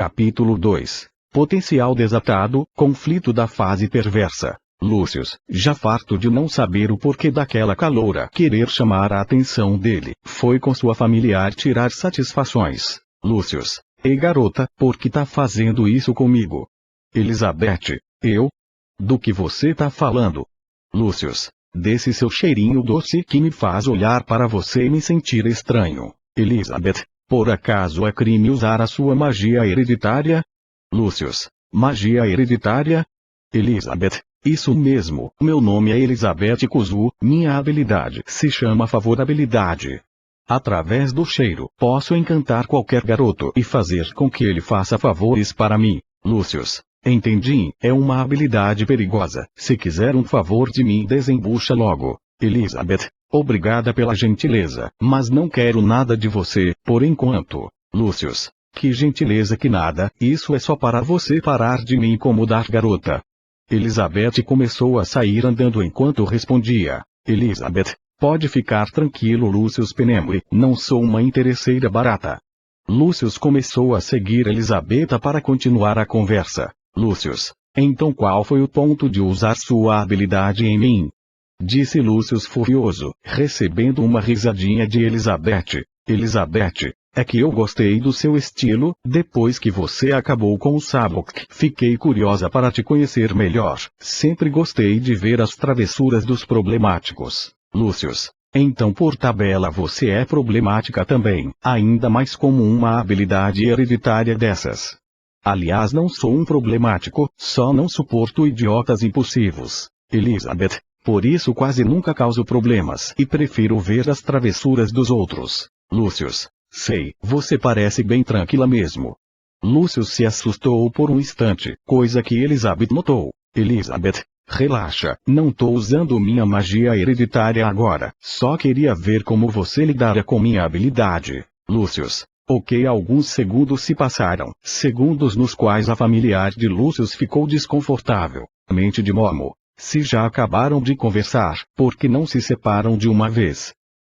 Capítulo 2. Potencial desatado, conflito da fase perversa. Lúcius, já farto de não saber o porquê daquela caloura querer chamar a atenção dele, foi com sua familiar tirar satisfações. Lúcius: ei garota, por que tá fazendo isso comigo? Elizabeth: eu? Do que você tá falando? Lúcius: desse seu cheirinho doce que me faz olhar para você e me sentir estranho. Elizabeth: por acaso é crime usar a sua magia hereditária? Lúcius: magia hereditária? Elizabeth: isso mesmo, meu nome é Elizabeth Kuzu, minha habilidade se chama favorabilidade. Através do cheiro, posso encantar qualquer garoto e fazer com que ele faça favores para mim. Lúcius: entendi, é uma habilidade perigosa, se quiser um favor de mim desembucha logo. Elizabeth: obrigada pela gentileza, mas não quero nada de você, por enquanto. Lúcius: que gentileza que nada, isso é só para você parar de me incomodar garota. Elizabeth começou a sair andando enquanto respondia. Elizabeth: pode ficar tranquilo Lúcius Penembre, não sou uma interesseira barata. Lúcius começou a seguir Elizabeth para continuar a conversa. Lúcius: então qual foi o ponto de usar sua habilidade em mim? Disse Lúcius furioso, recebendo uma risadinha de Elizabeth. Elizabeth: é que eu gostei do seu estilo, depois que você acabou com o Sabok, fiquei curiosa para te conhecer melhor, sempre gostei de ver as travessuras dos problemáticos. Lúcius: então por tabela você é problemática também, ainda mais como uma habilidade hereditária dessas. Aliás não sou um problemático, só não suporto idiotas impulsivos. Elizabeth: por isso quase nunca causo problemas e prefiro ver as travessuras dos outros. Lúcius: sei, você parece bem tranquila mesmo. Lúcius se assustou por um instante, coisa que Elizabeth notou. Elizabeth: relaxa, não tô usando minha magia hereditária agora, só queria ver como você lidaria com minha habilidade. Lúcius: ok, alguns segundos se passaram, segundos nos quais a familiar de Lúcius ficou desconfortável. Mente de Momo: se já acabaram de conversar, por que não se separam de uma vez?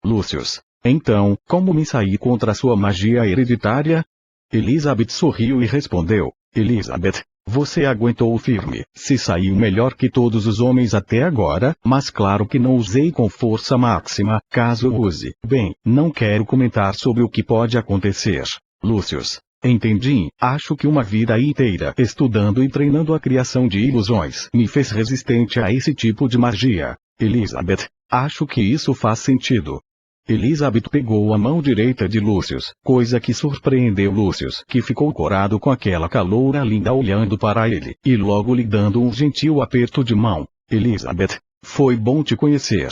Lúcius: então, como me sair contra sua magia hereditária? Elizabeth sorriu e respondeu. Elizabeth: você aguentou firme, se saiu melhor que todos os homens até agora, mas claro que não usei com força máxima, caso eu use. Bem, não quero comentar sobre o que pode acontecer. Lúcius: entendi, acho que uma vida inteira estudando e treinando a criação de ilusões me fez resistente a esse tipo de magia. Elizabeth: acho que isso faz sentido. Elizabeth pegou a mão direita de Lúcius, coisa que surpreendeu Lúcius, que ficou corado com aquela caloura linda olhando para ele, e logo lhe dando um gentil aperto de mão. Elizabeth: foi bom te conhecer.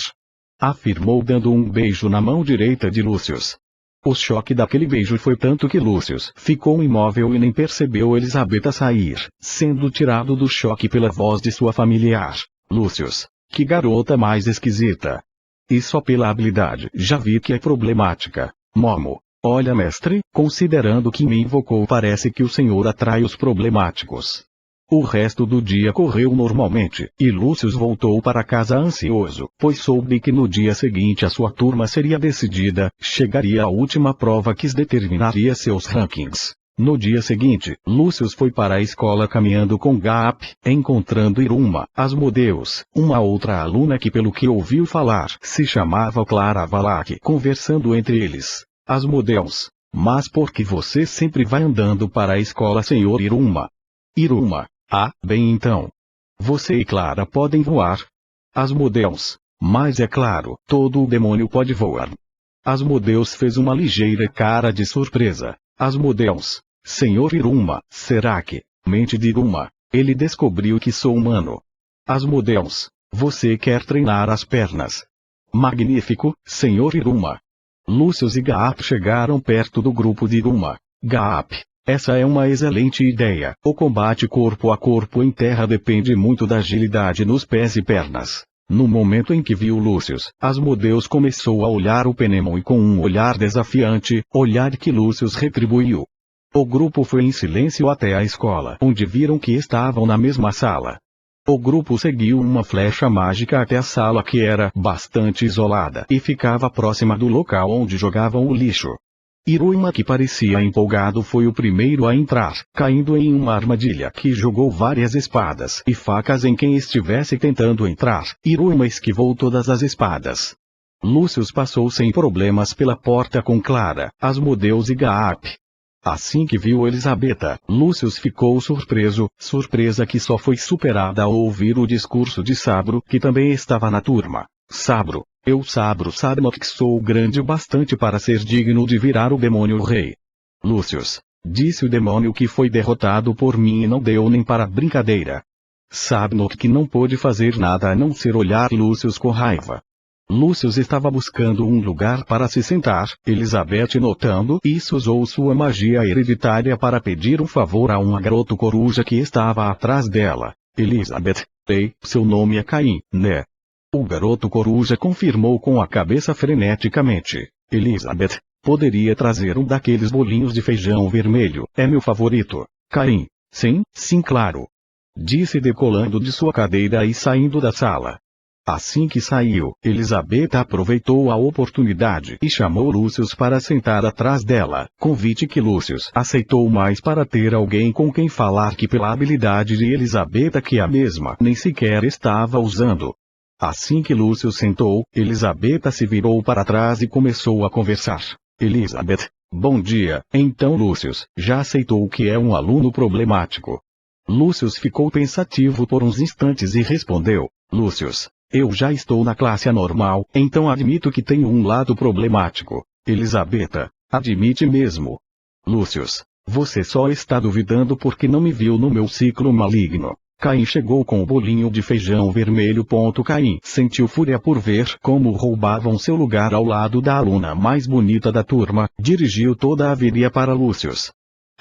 Afirmou dando um beijo na mão direita de Lúcius. O choque daquele beijo foi tanto que Lúcius ficou imóvel e nem percebeu Elizabeth sair, sendo tirado do choque pela voz de sua familiar. Lúcius: que garota mais esquisita. E só pela habilidade já vi que é problemática. Momo: olha mestre, considerando que me invocou parece que o senhor atrai os problemáticos. O resto do dia correu normalmente, e Lúcius voltou para casa ansioso, pois soube que no dia seguinte a sua turma seria decidida, chegaria a última prova que determinaria seus rankings. No dia seguinte, Lúcius foi para a escola caminhando com Gaap, encontrando Iruma, Asmodeus, uma outra aluna que pelo que ouviu falar, se chamava Clara Valak, conversando entre eles. Asmodeus: mas por que você sempre vai andando para a escola senhor Iruma? Iruma: ah, bem então. Você e Clara podem voar? Asmodeus: mas é claro, todo o demônio pode voar. Asmodeus fez uma ligeira cara de surpresa. Asmodeus: senhor Iruma, será que, mente de Iruma, ele descobriu que sou humano? Asmodeus: você quer treinar as pernas? Magnífico, senhor Iruma. Lúcius e Gaap chegaram perto do grupo de Iruma. Gaap: essa é uma excelente ideia, o combate corpo a corpo em terra depende muito da agilidade nos pés e pernas. No momento em que viu Lúcius, Asmodeus começou a olhar o Penemon e com um olhar desafiante, olhar que Lúcius retribuiu. O grupo foi em silêncio até a escola, onde viram que estavam na mesma sala. O grupo seguiu uma flecha mágica até a sala que era bastante isolada e ficava próxima do local onde jogavam o lixo. Iruma, que parecia empolgado, foi o primeiro a entrar, caindo em uma armadilha que jogou várias espadas e facas em quem estivesse tentando entrar. Iruma esquivou todas as espadas. Lucius passou sem problemas pela porta com Clara, Asmodeus e Gaap. Assim que viu Elisabetta, Lucius ficou surpreso, surpresa que só foi superada ao ouvir o discurso de Sabro, que também estava na turma. Sabro, eu Sabro Sabnok sou grande bastante para ser digno de virar o demônio rei. Lucius, disse o demônio que foi derrotado por mim e não deu nem para brincadeira. Sabnok que não pôde fazer nada a não ser olhar Lucius com raiva. Lucius estava buscando um lugar para se sentar. Elizabeth, notando isso, usou sua magia hereditária para pedir um favor a um garoto coruja que estava atrás dela. Elizabeth, ei, seu nome é Caim, né? O garoto coruja confirmou com a cabeça freneticamente. Elizabeth, poderia trazer um daqueles bolinhos de feijão vermelho, é meu favorito. Caim, sim, sim, claro. Disse decolando de sua cadeira e saindo da sala. Assim que saiu, Elisabetta aproveitou a oportunidade e chamou Lucius para sentar atrás dela, convite que Lucius aceitou mais para ter alguém com quem falar que pela habilidade de Elisabetta que a mesma nem sequer estava usando. Assim que Lucius sentou, Elisabetta se virou para trás e começou a conversar. Elizabeth, bom dia. Então Lucius, já aceitou que é um aluno problemático? Lucius ficou pensativo por uns instantes e respondeu, Lucius, eu já estou na classe anormal, então admito que tenho um lado problemático. Elisabetta, admite mesmo. Lucius, você só está duvidando porque não me viu no meu ciclo maligno. Caim chegou com o bolinho de feijão vermelho. Caim sentiu fúria por ver como roubavam seu lugar ao lado da aluna mais bonita da turma, dirigiu toda a viria para Lucius.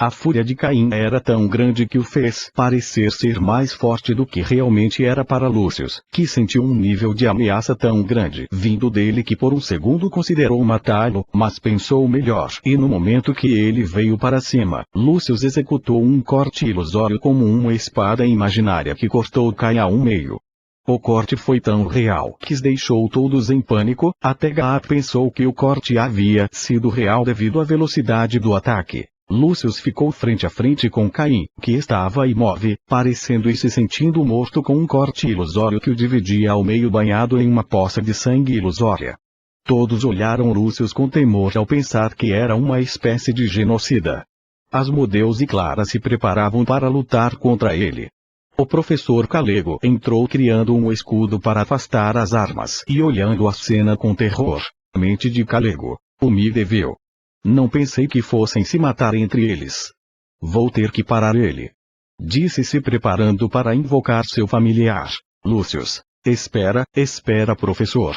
A fúria de Caim era tão grande que o fez parecer ser mais forte do que realmente era para Lucius, que sentiu um nível de ameaça tão grande vindo dele que por um segundo considerou matá-lo, mas pensou melhor e no momento que ele veio para cima, Lucius executou um corte ilusório como uma espada imaginária que cortou Caim ao meio. O corte foi tão real que deixou todos em pânico, até Gaap pensou que o corte havia sido real devido à velocidade do ataque. Lucius ficou frente a frente com Caim, que estava imóvel, parecendo e se sentindo morto com um corte ilusório que o dividia ao meio banhado em uma poça de sangue ilusória. Todos olharam Lucius com temor ao pensar que era uma espécie de genocida. Asmodeus e Clara se preparavam para lutar contra ele. O professor Calego entrou criando um escudo para afastar as armas e olhando a cena com terror. A mente de Calego, o me deveu. Não pensei que fossem se matar entre eles. Vou ter que parar ele. Disse se preparando para invocar seu familiar. Lucius, espera, espera professor.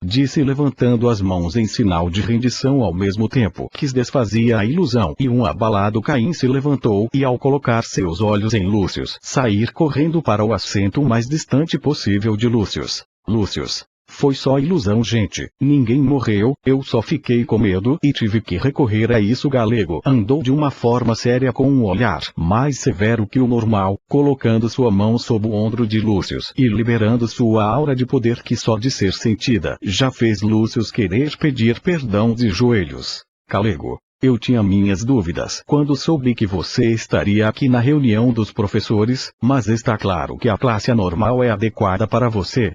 Disse levantando as mãos em sinal de rendição ao mesmo tempo que desfazia a ilusão e um abalado Caim se levantou e ao colocar seus olhos em Lucius, sair correndo para o assento mais distante possível de Lucius. Lucius. Foi só ilusão, gente. Ninguém morreu, eu só fiquei com medo e tive que recorrer a isso. Galego andou de uma forma séria com um olhar mais severo que o normal, colocando sua mão sob o ombro de Lucius e liberando sua aura de poder que só de ser sentida já fez Lucius querer pedir perdão de joelhos. Calego, eu tinha minhas dúvidas quando soube que você estaria aqui na reunião dos professores, mas está claro que a classe anormal é adequada para você.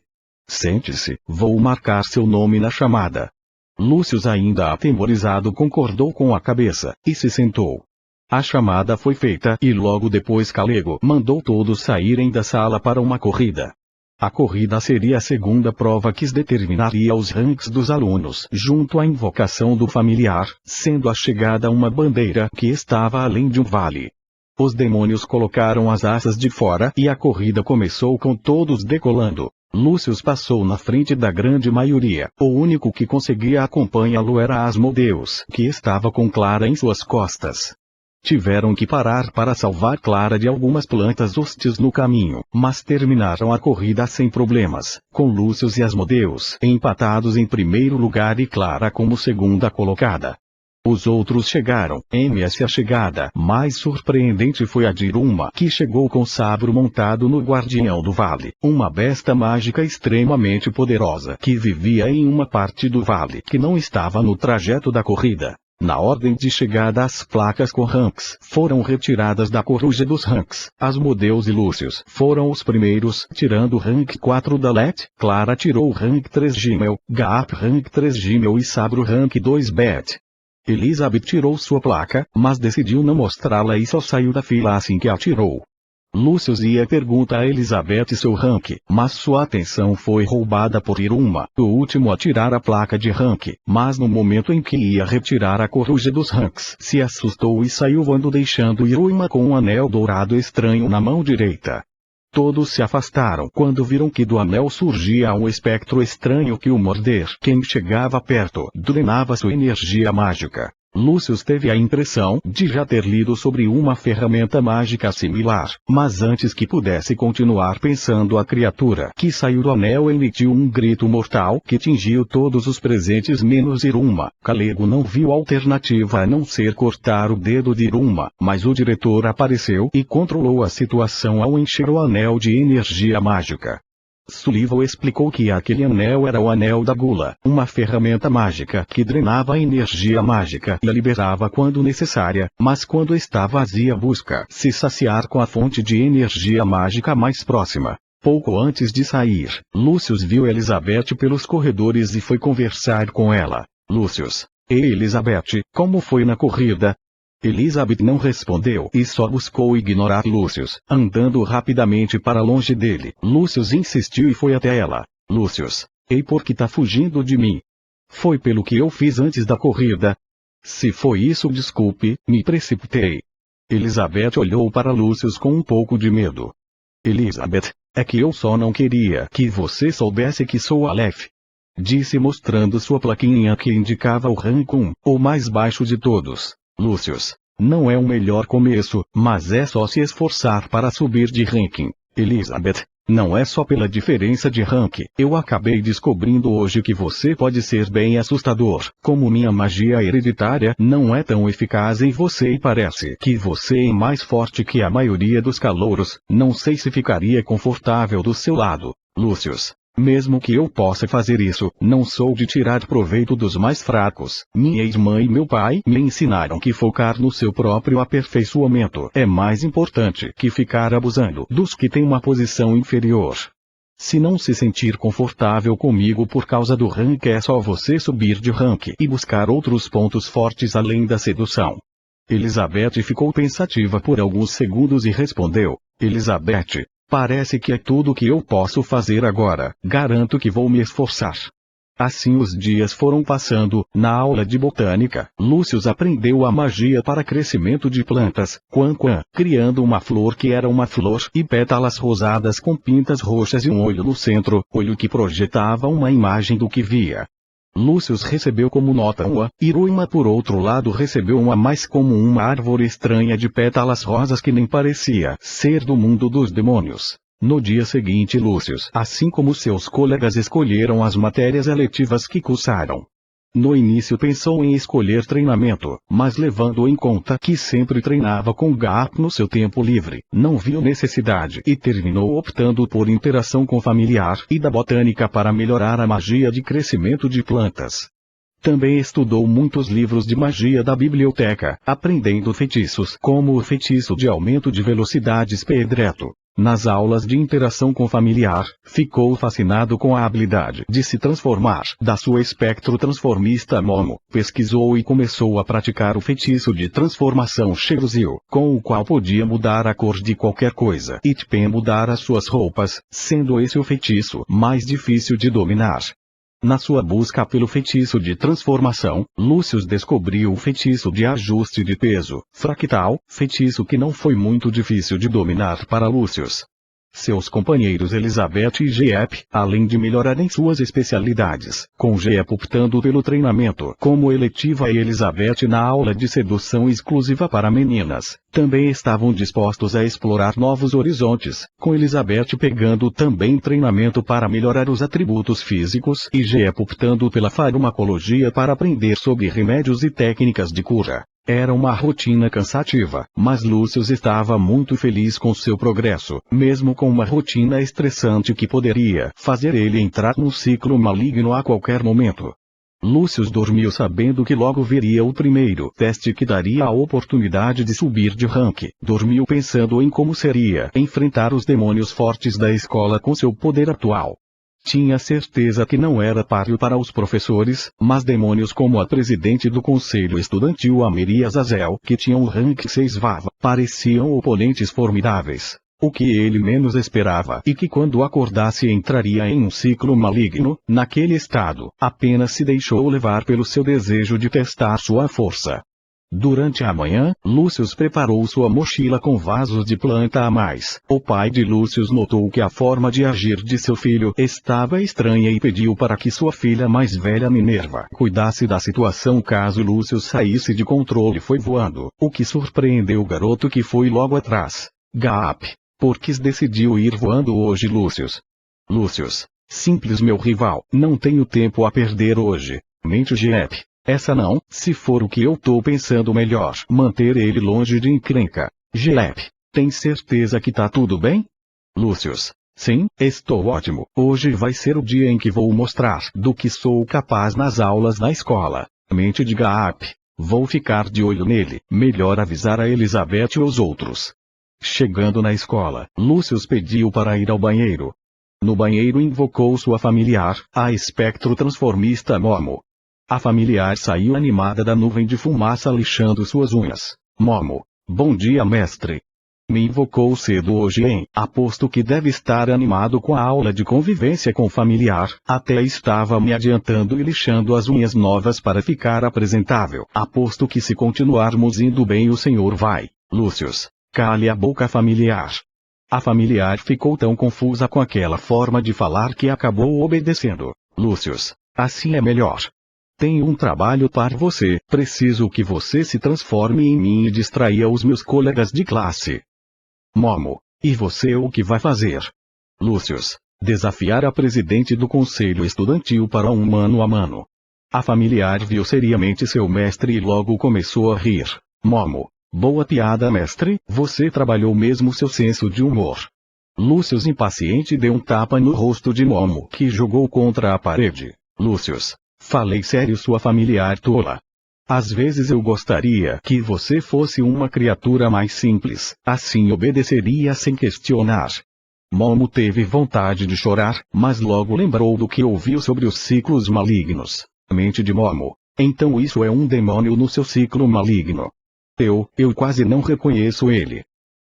Sente-se, vou marcar seu nome na chamada. Lucius, ainda atemorizado, concordou com a cabeça, e se sentou. A chamada foi feita e logo depois Calego mandou todos saírem da sala para uma corrida. A corrida seria a segunda prova que determinaria os ranks dos alunos junto à invocação do familiar, sendo a chegada uma bandeira que estava além de um vale. Os demônios colocaram as asas de fora e a corrida começou com todos decolando. Lucius passou na frente da grande maioria. O único que conseguia acompanhá-lo era Asmodeus, que estava com Clara em suas costas. Tiveram que parar para salvar Clara de algumas plantas hostis no caminho, mas terminaram a corrida sem problemas, com Lucius e Asmodeus empatados em primeiro lugar e Clara como segunda colocada. Os outros chegaram. A chegada mais surpreendente foi a de Iruma, que chegou com Sabro montado no Guardião do Vale, uma besta mágica extremamente poderosa que vivia em uma parte do vale que não estava no trajeto da corrida. Na ordem de chegada, as placas com ranks foram retiradas da coruja dos ranks. Asmodeus e Lúcius foram os primeiros, tirando o rank 4 da LET. Clara tirou o rank 3 Gimel, Gaap rank 3 Gimel e Sabro rank 2 Bet. Elizabeth tirou sua placa, mas decidiu não mostrá-la e só saiu da fila assim que a tirou. Lúcius ia perguntar a Elizabeth seu rank, mas sua atenção foi roubada por Iruma, o último a tirar a placa de rank, mas no momento em que ia retirar a coruja dos ranks, se assustou e saiu voando deixando Iruma com um anel dourado estranho na mão direita. Todos se afastaram quando viram que do anel surgia um espectro estranho que o morder. Quem chegava perto drenava sua energia mágica. Lúcius teve a impressão de já ter lido sobre uma ferramenta mágica similar, mas antes que pudesse continuar pensando, a criatura que saiu do anel emitiu um grito mortal que tingiu todos os presentes menos Iruma. Kalego não viu alternativa a não ser cortar o dedo de Iruma, mas o diretor apareceu e controlou a situação ao encher o anel de energia mágica. Sullivan explicou que aquele anel era o Anel da Gula, uma ferramenta mágica que drenava a energia mágica e a liberava quando necessária, mas quando está vazia busca se saciar com a fonte de energia mágica mais próxima. Pouco antes de sair, Lúcius viu Elizabeth pelos corredores e foi conversar com ela. Lúcius: "Ei Elizabeth, como foi na corrida?" Elizabeth não respondeu e só buscou ignorar Lúcius, andando rapidamente para longe dele. Lúcius insistiu e foi até ela. Lúcius: "Ei, por que tá fugindo de mim? Foi pelo que eu fiz antes da corrida?" "Se foi isso, desculpe, me precipitei." Elizabeth olhou para Lúcius com um pouco de medo. "Elizabeth, é que eu só não queria que você soubesse que sou Aleph", disse mostrando sua plaquinha que indicava o rank 1, o mais baixo de todos. Lúcius: "Não é o melhor começo, mas é só se esforçar para subir de ranking." Elizabeth: "Não é só pela diferença de rank, eu acabei descobrindo hoje que você pode ser bem assustador. Como minha magia hereditária não é tão eficaz em você e parece que você é mais forte que a maioria dos calouros, não sei se ficaria confortável do seu lado." Lúcius: "Mesmo que eu possa fazer isso, não sou de tirar proveito dos mais fracos. Minha irmã e meu pai me ensinaram que focar no seu próprio aperfeiçoamento é mais importante que ficar abusando dos que têm uma posição inferior. Se não se sentir confortável comigo por causa do rank, é só você subir de rank e buscar outros pontos fortes além da sedução." Elizabeth ficou pensativa por alguns segundos e respondeu: "Elizabeth, parece que é tudo o que eu posso fazer agora. Garanto que vou me esforçar." Assim os dias foram passando. Na aula de botânica, Lúcius aprendeu a magia para crescimento de plantas, criando uma flor que era uma flor e pétalas rosadas com pintas roxas e um olho no centro, olho que projetava uma imagem do que via. Lúcius recebeu como nota 1, Iruma por outro lado recebeu uma mais como uma árvore estranha de pétalas rosas que nem parecia ser do mundo dos demônios. No dia seguinte, Lúcius, assim como seus colegas, escolheram as matérias eletivas que cursaram. No início pensou em escolher treinamento, mas levando em conta que sempre treinava com Gaap no seu tempo livre, não viu necessidade e terminou optando por interação com familiar e da botânica para melhorar a magia de crescimento de plantas. Também estudou muitos livros de magia da biblioteca, aprendendo feitiços como o feitiço de aumento de velocidade Pedreto. Nas aulas de interação com familiar, ficou fascinado com a habilidade de se transformar da sua espectro transformista Momo. Pesquisou e começou a praticar o feitiço de transformação Shiruzil, com o qual podia mudar a cor de qualquer coisa e também mudar as suas roupas, sendo esse o feitiço mais difícil de dominar. Na sua busca pelo feitiço de transformação, Lúcius descobriu o feitiço de ajuste de peso, fractal, feitiço que não foi muito difícil de dominar para Lúcius. Seus companheiros Elizabeth e Geep, além de melhorarem suas especialidades, com Geep optando pelo treinamento como eletiva e Elizabeth na aula de sedução exclusiva para meninas, também estavam dispostos a explorar novos horizontes, com Elizabeth pegando também treinamento para melhorar os atributos físicos e Geep optando pela farmacologia para aprender sobre remédios e técnicas de cura. Era uma rotina cansativa, mas Lúcius estava muito feliz com seu progresso, mesmo com uma rotina estressante que poderia fazer ele entrar num ciclo maligno a qualquer momento. Lúcius dormiu sabendo que logo viria o primeiro teste que daria a oportunidade de subir de rank. Dormiu pensando em como seria enfrentar os demônios fortes da escola com seu poder atual. Tinha certeza que não era páreo para os professores, mas demônios como a presidente do conselho estudantil Amiri Azazel, que tinha um rank 6 Vava, pareciam oponentes formidáveis. O que ele menos esperava e que quando acordasse entraria em um ciclo maligno. Naquele estado, apenas se deixou levar pelo seu desejo de testar sua força. Durante a manhã, Lúcius preparou sua mochila com vasos de planta a mais. O pai de Lúcius notou que a forma de agir de seu filho estava estranha e pediu para que sua filha mais velha Minerva cuidasse da situação caso Lúcius saísse de controle. Foi voando, o que surpreendeu o garoto que foi logo atrás. Gaap. Por que decidiu ir voando hoje, Lúcius? Lúcius. Simples, meu rival, não tenho tempo a perder hoje. Mente Gaap. Essa não, se for o que eu tô pensando, melhor manter ele longe de encrenca. Gaap. Tem certeza que tá tudo bem? Lúcius. Sim, estou ótimo. Hoje vai ser o dia em que vou mostrar do que sou capaz nas aulas na escola. Mente de Gaap. Vou ficar de olho nele. Melhor avisar a Elizabeth e os outros. Chegando na escola, Lúcius pediu para ir ao banheiro. No banheiro invocou sua familiar, a espectro transformista Momo. A familiar saiu animada da nuvem de fumaça lixando suas unhas. Momo. Bom dia, mestre. Me invocou cedo hoje, hein? Aposto que deve estar animado com a aula de convivência com familiar. Até estava me adiantando e lixando as unhas novas para ficar apresentável. Aposto que se continuarmos indo bem o senhor vai. Lúcius. Cale a boca, familiar. A familiar ficou tão confusa com aquela forma de falar que acabou obedecendo. Lúcius. Assim é melhor. Tenho um trabalho para você. Preciso que você se transforme em mim e distraia os meus colegas de classe. Momo. E você o que vai fazer? Lúcius. Desafiar a presidente do conselho estudantil para um mano a mano. A familiar viu seriamente seu mestre e logo começou a rir. Momo. Boa piada, mestre, você trabalhou mesmo seu senso de humor. Lúcius impaciente deu um tapa no rosto de Momo, que jogou contra a parede. Lúcius. Falei sério, sua familiar tola. Às vezes eu gostaria que você fosse uma criatura mais simples, assim obedeceria sem questionar. Momo teve vontade de chorar, mas logo lembrou do que ouviu sobre os ciclos malignos. Mente de Momo. Então isso é um demônio no seu ciclo maligno. Eu quase não reconheço ele.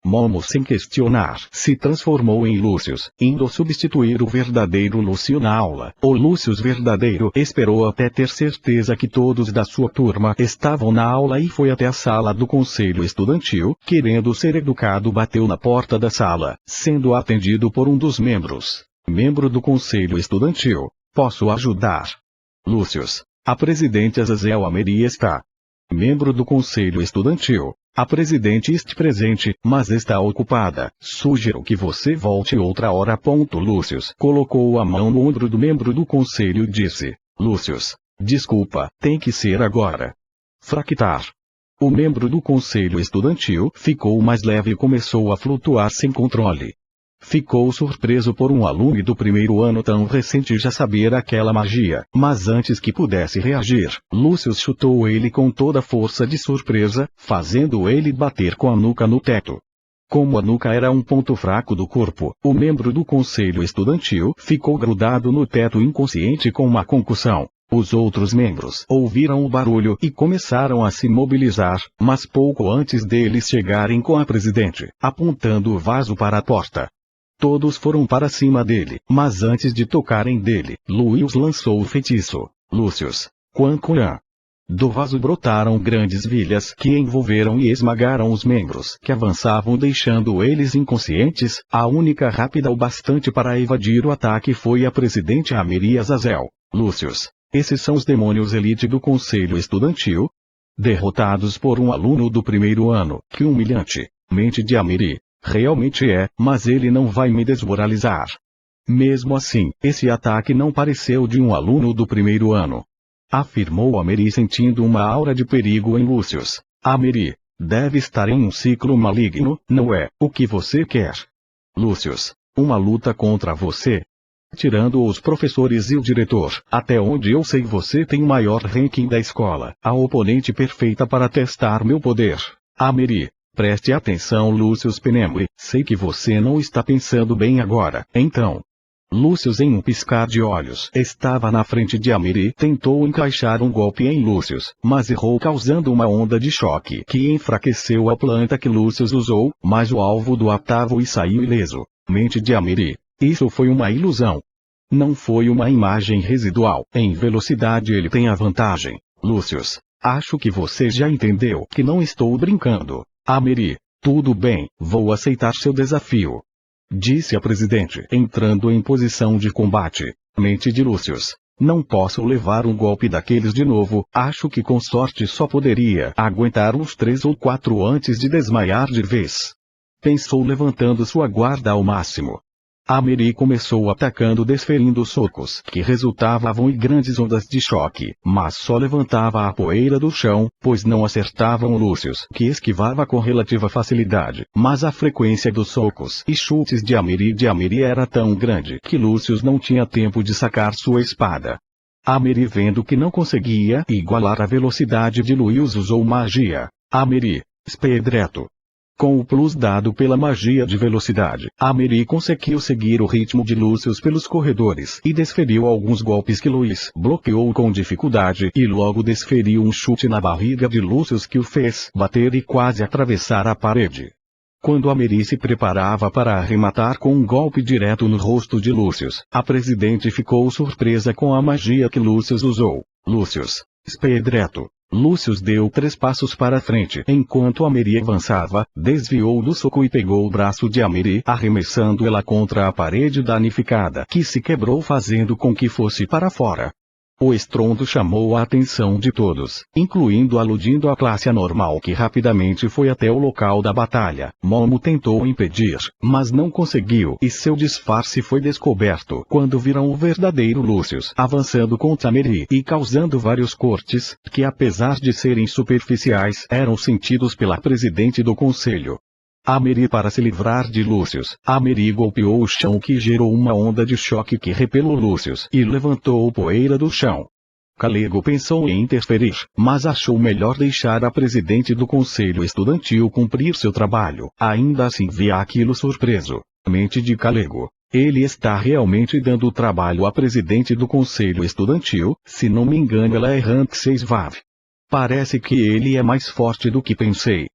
Momo, sem questionar, se transformou em Lúcius, indo substituir o verdadeiro Lúcio na aula. O Lúcius verdadeiro esperou até ter certeza que todos da sua turma estavam na aula e foi até a sala do conselho estudantil. Querendo ser educado, bateu na porta da sala, sendo atendido por um dos membros. Membro do conselho estudantil. Posso ajudar? Lúcius. A presidente Azazel Amiri está. Membro do conselho estudantil. A presidente está presente, mas está ocupada. Sugiro que você volte outra hora. Lúcius colocou a mão no ombro do membro do conselho e disse. Lúcius. Desculpa, tem que ser agora. Fractar. O membro do conselho estudantil ficou mais leve e começou a flutuar sem controle. Ficou surpreso por um aluno do primeiro ano tão recente já saber aquela magia, mas antes que pudesse reagir, Lúcius chutou ele com toda a força de surpresa, fazendo ele bater com a nuca no teto. Como a nuca era um ponto fraco do corpo, o membro do conselho estudantil ficou grudado no teto inconsciente com uma concussão. Os outros membros ouviram o barulho e começaram a se mobilizar, mas pouco antes deles chegarem com a presidente, apontando o vaso para a porta. Todos foram para cima dele, mas antes de tocarem dele, Lúcius lançou o feitiço. Lúcius. Quan Quan. Do vaso brotaram grandes vilhas que envolveram e esmagaram os membros que avançavam, deixando eles inconscientes. A única rápida o bastante para evadir o ataque foi a presidente Amiri Azazel. Lúcius. Esses são os demônios elite do conselho estudantil? Derrotados por um aluno do primeiro ano. Que humilhante. Mente de Amiri. Realmente é, mas ele não vai me desmoralizar. Mesmo assim, esse ataque não pareceu de um aluno do primeiro ano. Afirmou Amiri sentindo uma aura de perigo em Lúcius. Amiri, deve estar em um ciclo maligno, não é? O que você quer? Lúcius, uma luta contra você? tirando os professores e o diretor. Até onde eu sei, você tem o maior ranking da escola, a oponente perfeita para testar meu poder. Ameri, preste atenção, Lucius Penembre, sei que você não está pensando bem agora, então. Lucius, em um piscar de olhos, estava na frente de Ameri, tentou encaixar um golpe em Lucius, mas errou, causando uma onda de choque que enfraqueceu a planta que Lucius usou, mas o alvo do octavo e saiu ileso. Mente de Ameri, isso foi uma ilusão. Não foi uma imagem residual, em velocidade ele tem a vantagem. Lucius, acho que você já entendeu que não estou brincando. Ameri, tudo bem, vou aceitar seu desafio. Disse a presidente, entrando em posição de combate. Mente de Lucius. Não posso levar um golpe daqueles de novo, acho que com sorte só poderia aguentar uns 3 ou 4 antes de desmaiar de vez. Pensou, levantando sua guarda ao máximo. Ameri começou atacando, desferindo socos que resultavam em grandes ondas de choque, mas só levantava a poeira do chão, pois não acertavam Lucius, que esquivava com relativa facilidade, mas a frequência dos socos e chutes de Ameri era tão grande que Lucius não tinha tempo de sacar sua espada. Ameri, vendo que não conseguia igualar a velocidade de Lucius, usou magia. Ameri, Speedreto. Com o plus dado pela magia de velocidade, Ameri conseguiu seguir o ritmo de Lucius pelos corredores e desferiu alguns golpes que Luiz bloqueou com dificuldade e logo desferiu um chute na barriga de Lucius que o fez bater e quase atravessar a parede. Quando Ameri se preparava para arrematar com um golpe direto no rosto de Lucius, a presidente ficou surpresa com a magia que Lucius usou. Lucius, Speedreto. Lucius deu 3 passos para frente enquanto Ameri avançava, desviou do soco e pegou o braço de Ameri, arremessando ela contra a parede danificada, que se quebrou, fazendo com que fosse para fora. O estrondo chamou a atenção de todos, incluindo aludindo a classe anormal, que rapidamente foi até o local da batalha. Momo tentou impedir, mas não conseguiu, e seu disfarce foi descoberto quando viram o verdadeiro Lucius avançando contra Ameri e causando vários cortes, que apesar de serem superficiais, eram sentidos pela presidente do conselho. Ameri, para se livrar de Lucius, Ameri golpeou o chão, que gerou uma onda de choque que repelou Lucius e levantou poeira do chão. Calego pensou em interferir, mas achou melhor deixar a presidente do conselho estudantil cumprir seu trabalho. Ainda assim via aquilo surpreso. Mente de Calego. Ele está realmente dando trabalho à presidente do conselho estudantil, se não me engano ela é rank 6 VAV. Parece que ele é mais forte do que pensei.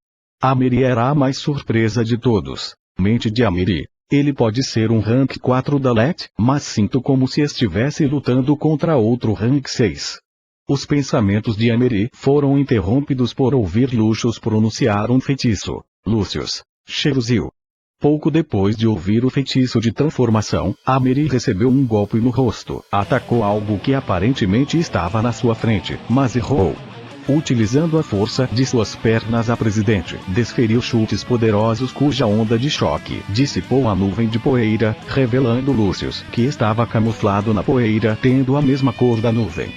Ameri era a mais surpresa de todos. Mente de Ameri. Ele pode ser um rank 4 da LET, mas sinto como se estivesse lutando contra outro rank 6. Os pensamentos de Ameri foram interrompidos por ouvir Lucius pronunciar um feitiço. Lucius. Cheruzil. Pouco depois de ouvir o feitiço de transformação, Ameri recebeu um golpe no rosto. Atacou algo que aparentemente estava na sua frente, mas errou. Utilizando a força de suas pernas, a presidente desferiu chutes poderosos cuja onda de choque dissipou a nuvem de poeira, revelando Lucius, que estava camuflado na poeira, tendo a mesma cor da nuvem.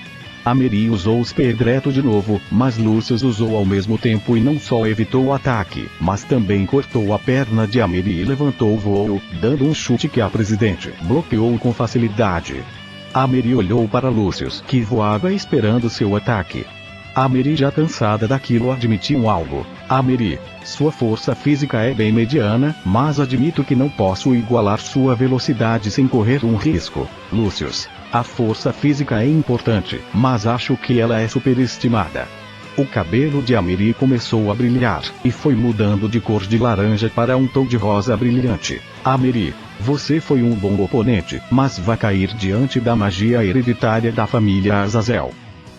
Ameri usou o Speedreto de novo, mas Lucius usou ao mesmo tempo e não só evitou o ataque, mas também cortou a perna de Ameri e levantou o voo, dando um chute que a presidente bloqueou com facilidade. Ameri olhou para Lucius, que voava esperando seu ataque. Ameri, já cansada daquilo, admitiu algo. Ameri, sua força física é bem mediana, mas admito que não posso igualar sua velocidade sem correr um risco. Lucius, a força física é importante, mas acho que ela é superestimada. O cabelo de Ameri começou a brilhar, e foi mudando de cor de laranja para um tom de rosa brilhante. Ameri, você foi um bom oponente, mas vai cair diante da magia hereditária da família Azazel.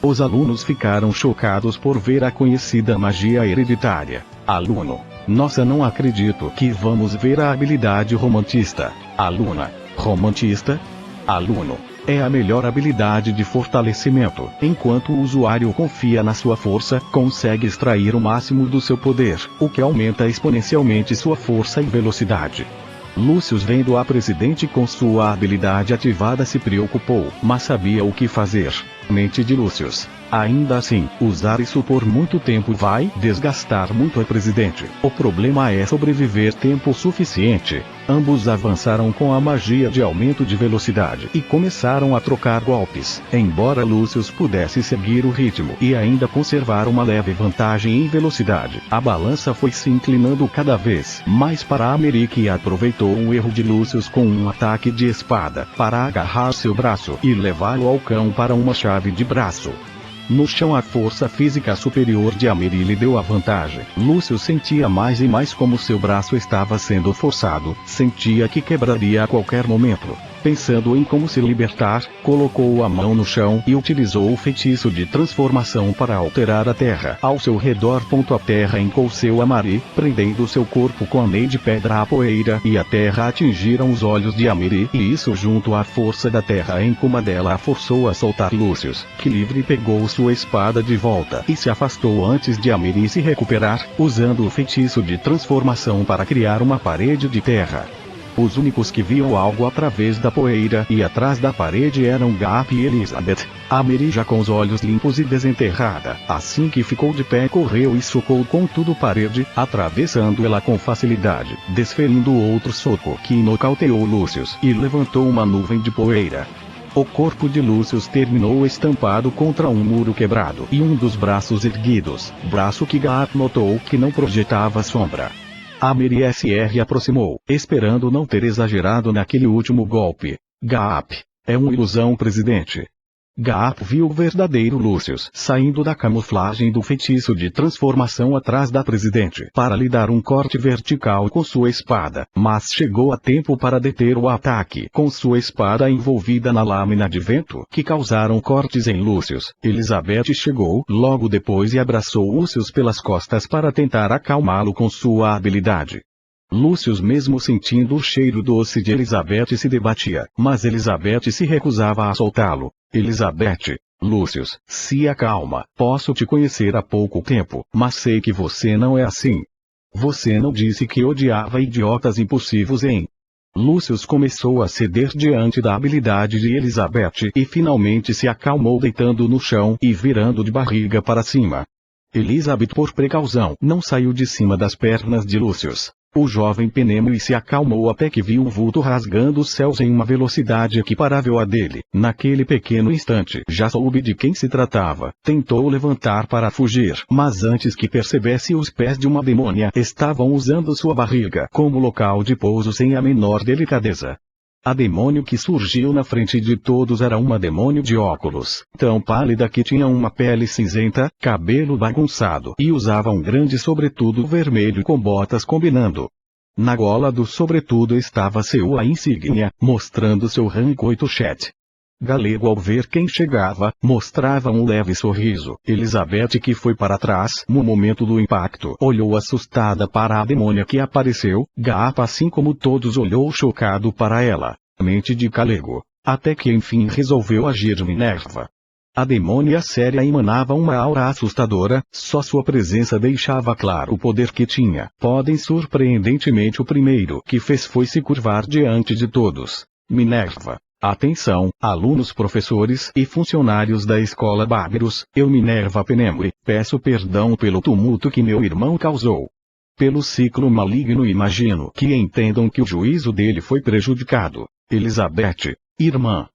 Os alunos ficaram chocados por ver a conhecida magia hereditária. Aluno. Nossa, não acredito que vamos ver a habilidade romantista. Aluna. Romantista? Aluno. É a melhor habilidade de fortalecimento. Enquanto o usuário confia na sua força, consegue extrair o máximo do seu poder, o que aumenta exponencialmente sua força e velocidade. Lucius, vendo a presidente com sua habilidade ativada, se preocupou, mas sabia o que fazer. Mente de Lucius. Ainda assim, usar isso por muito tempo vai desgastar muito o presidente. O problema é sobreviver tempo suficiente. Ambos avançaram com a magia de aumento de velocidade e começaram a trocar golpes. Embora Lucius pudesse seguir o ritmo e ainda conservar uma leve vantagem em velocidade, a balança foi se inclinando cada vez mais para Americ e aproveitou um erro de Lucius com um ataque de espada para agarrar seu braço e levá-lo ao cão para uma chave de braço. No chão, a força física superior de Ameri lhe deu a vantagem. Lúcio sentia mais e mais como seu braço estava sendo forçado, sentia que quebraria a qualquer momento. Pensando em como se libertar, colocou a mão no chão e utilizou o feitiço de transformação para alterar a terra ao seu redor. A terra encolceu Ameri, prendendo seu corpo com a lei de pedra à poeira, e a terra atingiram os olhos de Ameri, e isso junto à força da terra em coma dela a forçou a soltar Lucius, que livre pegou sua espada de volta e se afastou antes de Ameri se recuperar, usando o feitiço de transformação para criar uma parede de terra. Os únicos que viam algo através da poeira e atrás da parede eram Gaap e Elizabeth. Ameri, já com os olhos limpos e desenterrada, assim que ficou de pé, correu e socou com tudo a parede, atravessando-ela com facilidade, desferindo outro soco que nocauteou Lucius e levantou uma nuvem de poeira. O corpo de Lucius terminou estampado contra um muro quebrado e um dos braços erguidos, braço que Gaap notou que não projetava sombra. Ameri se aproximou, esperando não ter exagerado naquele último golpe. Gaap, é uma ilusão, presidente. Gaap viu o verdadeiro Lucius saindo da camuflagem do feitiço de transformação atrás da presidente para lhe dar um corte vertical com sua espada, mas chegou a tempo para deter o ataque com sua espada envolvida na lâmina de vento que causaram cortes em Lucius. Elizabeth chegou logo depois e abraçou Lucius pelas costas para tentar acalmá-lo com sua habilidade. Lucius, mesmo sentindo o cheiro doce de Elizabeth, se debatia, mas Elizabeth se recusava a soltá-lo. Elizabeth, Lucius, se acalma. Posso te conhecer há pouco tempo, mas sei que você não é assim. Você não disse que odiava idiotas impulsivos, hein? Lucius começou a ceder diante da habilidade de Elizabeth e finalmente se acalmou, deitando no chão e virando de barriga para cima. Elizabeth, por precaução, não saiu de cima das pernas de Lucius. O jovem penenou e se acalmou até que viu um vulto rasgando os céus em uma velocidade equiparável à dele. Naquele pequeno instante, já soube de quem se tratava. Tentou levantar para fugir, mas antes que percebesse, os pés de uma demônia estavam usando sua barriga como local de pouso sem a menor delicadeza. A demônio que surgiu na frente de todos era uma demônio de óculos, tão pálida que tinha uma pele cinzenta, cabelo bagunçado e usava um grande sobretudo vermelho com botas combinando. Na gola do sobretudo estava sua insígnia, mostrando seu rank 8-7. Galego, ao ver quem chegava, mostrava um leve sorriso. Elizabeth, que foi para trás no momento do impacto, olhou assustada para a demônia que apareceu. Gaap, assim como todos, olhou chocado para ela. Mente de Galego. Até que enfim resolveu agir Minerva. A demônia séria emanava uma aura assustadora, só sua presença deixava claro o poder que tinha. Podem surpreendentemente, o primeiro que fez foi se curvar diante de todos. Minerva. Atenção, alunos, professores e funcionários da escola Barberos, eu, Minerva Penembre, peço perdão pelo tumulto que meu irmão causou. Pelo ciclo maligno, imagino que entendam que o juízo dele foi prejudicado. Elizabeth, irmã.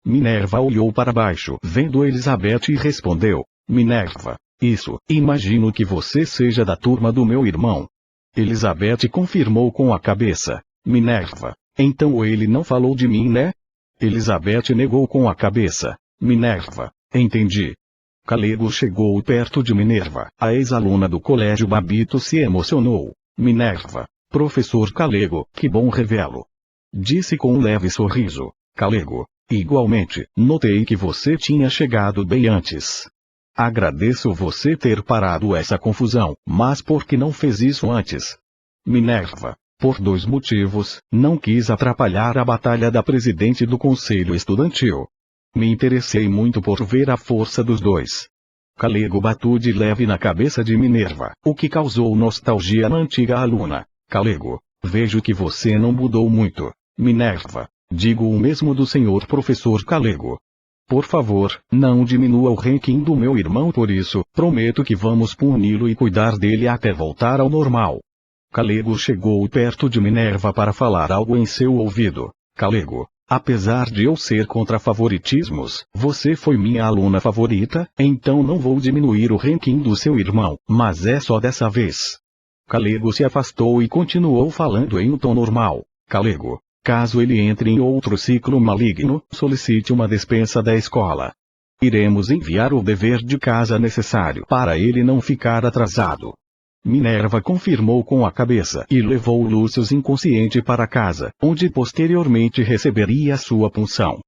Minerva olhou para baixo, vendo Elizabeth, e respondeu: Minerva, isso, imagino que você seja da turma do meu irmão. Elizabeth confirmou com a cabeça. Minerva, então ele não falou de mim, né? Elizabeth negou com a cabeça. Minerva, entendi. Galego chegou perto de Minerva. A ex-aluna do colégio Babito se emocionou. Minerva, professor Galego, que bom revê-lo. Disse com um leve sorriso. Galego, igualmente, notei que você tinha chegado bem antes. Agradeço você ter parado essa confusão, mas por que não fez isso antes? Minerva. Por 2 motivos, não quis atrapalhar a batalha da presidente do conselho estudantil. Me interessei muito por ver a força dos dois. Galego bateu de leve na cabeça de Minerva, o que causou nostalgia na antiga aluna. Galego, vejo que você não mudou muito. Minerva, digo o mesmo do senhor professor Galego. Por favor, não diminua o ranking do meu irmão por isso, prometo que vamos puni-lo e cuidar dele até voltar ao normal. Calego chegou perto de Minerva para falar algo em seu ouvido. Calego, apesar de eu ser contra favoritismos, você foi minha aluna favorita, então não vou diminuir o ranking do seu irmão, mas é só dessa vez. Calego se afastou e continuou falando em um tom normal. Calego, caso ele entre em outro ciclo maligno, solicite uma dispensa da escola. Iremos enviar o dever de casa necessário para ele não ficar atrasado. Minerva confirmou com a cabeça e levou Lúcio inconsciente para casa, onde posteriormente receberia sua punção.